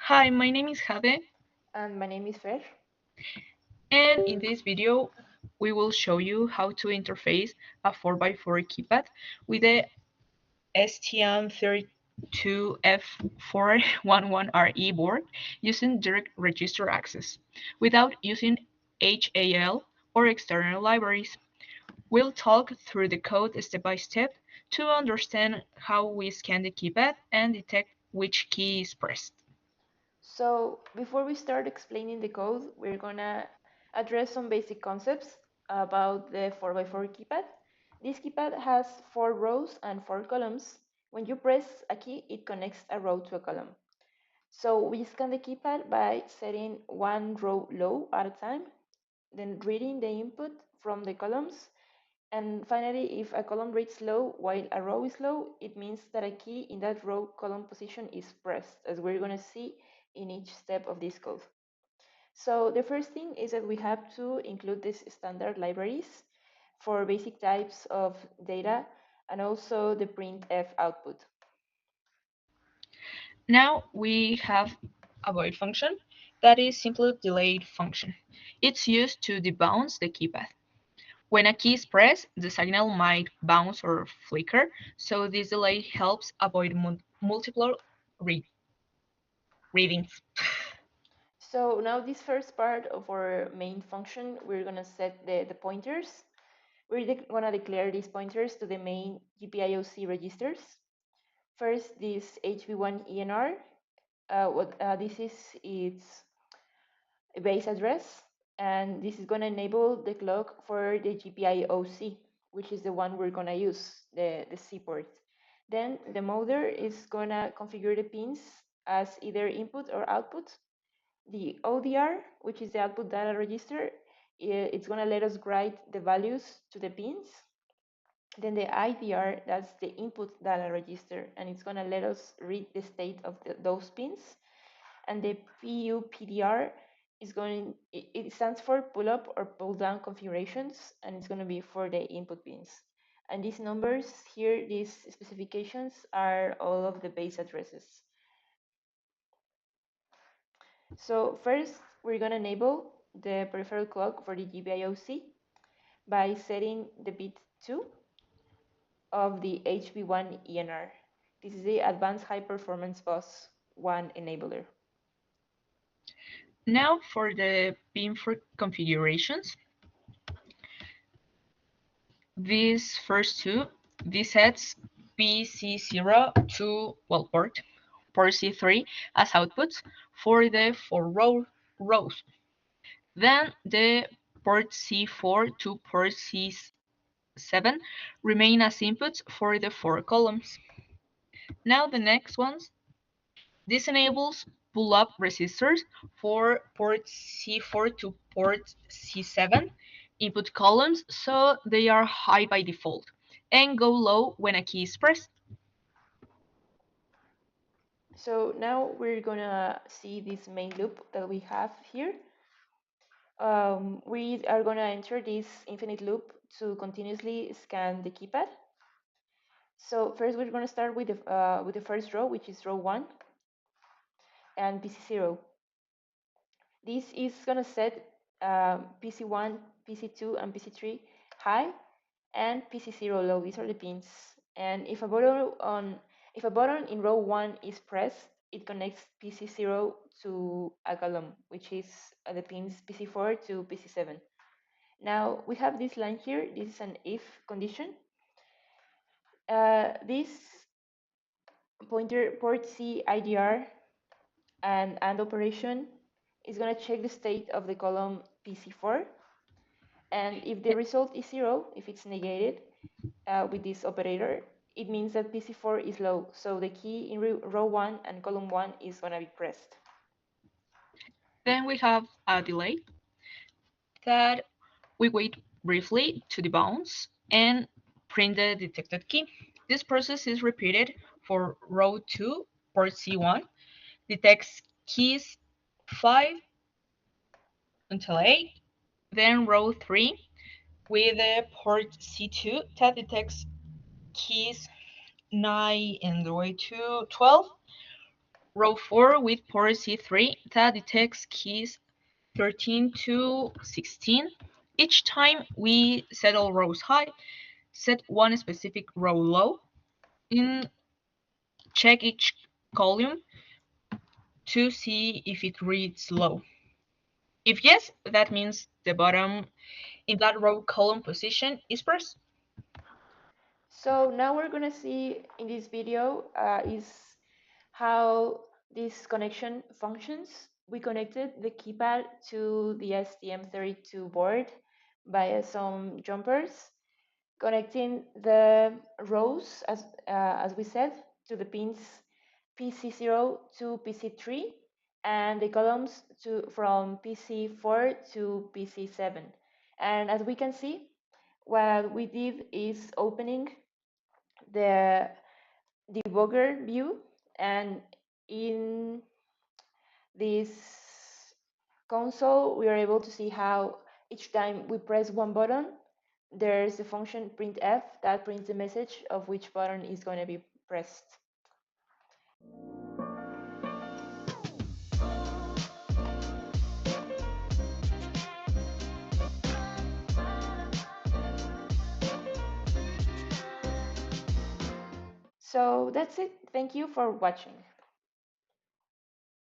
Hi, my name is Jade, And my name is Fer. and in this video, we will show you how to interface a 4x4 keypad with the STM32F411RE board using direct register access without using HAL or external libraries. We'll talk through the code step by step to understand how we scan the keypad and detect which key is pressed. So before we start explaining the code, we're gonna address some basic concepts about the 4x4 keypad. This keypad has 4 rows and 4 columns. When you press a key, it connects a row to a column. So we scan the keypad by setting one row low at a time, then reading the input from the columns. And finally, if a column reads low while a row is low, it means that a key in that row column position is pressed, as we're going to see in each step of this code. So the first thing is that we have to include these standard libraries for basic types of data and also the printf output. Now we have a void function that is simply delayed function. It's used to debounce the keypad. When a key is pressed, the signal might bounce or flicker, so this delay helps avoid multiple read readings. So now this first part of our main function, we're going to set the pointers. We're going to declare these pointers to the main UPAEP registers. First, this HV1 ENR, this is its base address, and this is going to enable the clock for the GPIOC, which is the one we're going to use, the C port. Then the moder is going to configure the pins as either input or output. The ODR, which is the output data register, it's going to let us write the values to the pins. Then the IDR, that's the input data register, and it's going to let us read the state of those pins. And the PUPDR is going, it stands for pull up or pull down configurations, and it's going to be for the input pins. And these numbers here, these specifications are all of the base addresses. So first, we're going to enable the peripheral clock for the GPIOC by setting the bit 2 of the HV1 ENR. This is the Advanced High Performance Bus 1 enabler. Now for the pin for configurations. These first two, this sets PC0 to port C3 as outputs for the rows. Then the port C4 to port C7 remain as inputs for the 4 columns. Now the next ones. This enables pull-up resistors for port C4 to port C7 input columns, so they are high by default and go low when a key is pressed. So now we're gonna see this main loop that we have here. We are gonna enter this infinite loop to continuously scan the keypad. So first we're gonna start with the first row, which is row 1 and PC0. This is gonna set PC1, PC2, and PC3 high and PC0 low. These are the pins. And if a button in row 1 is pressed, it connects PC0 to a column, which is the pins PC4 to PC7. Now we have this line here. This is an if condition. This pointer port C IDR and operation is going to check the state of the column PC4. And if the result is 0, if it's negated with this operator, it means that PC4 is low. So the key in row 1 and column 1 is going to be pressed. Then we have a delay that we wait briefly to debounce and print the detected key. This process is repeated for row 2, port C1, detects keys 5 until 8, then row 3 with the port C2 that detects keys 9 and the way to 12. row 4 with port C3 that detects keys 13 to 16. Each time we set all rows high, set one specific row low, and check each column to see if it reads low. If yes, that means the bottom in that row column position is pressed. So now we're gonna see in this video is how this connection functions. We connected the keypad to the STM32 board via some jumpers, connecting the rows as we said to the pins PC0 to PC3 and the columns from PC4 to PC7. And as we can see, what we did is opening the debugger view, and in this console we are able to see how each time we press one button there's a function printf that prints the message of which button is going to be pressed. So that's it. Thank you for watching.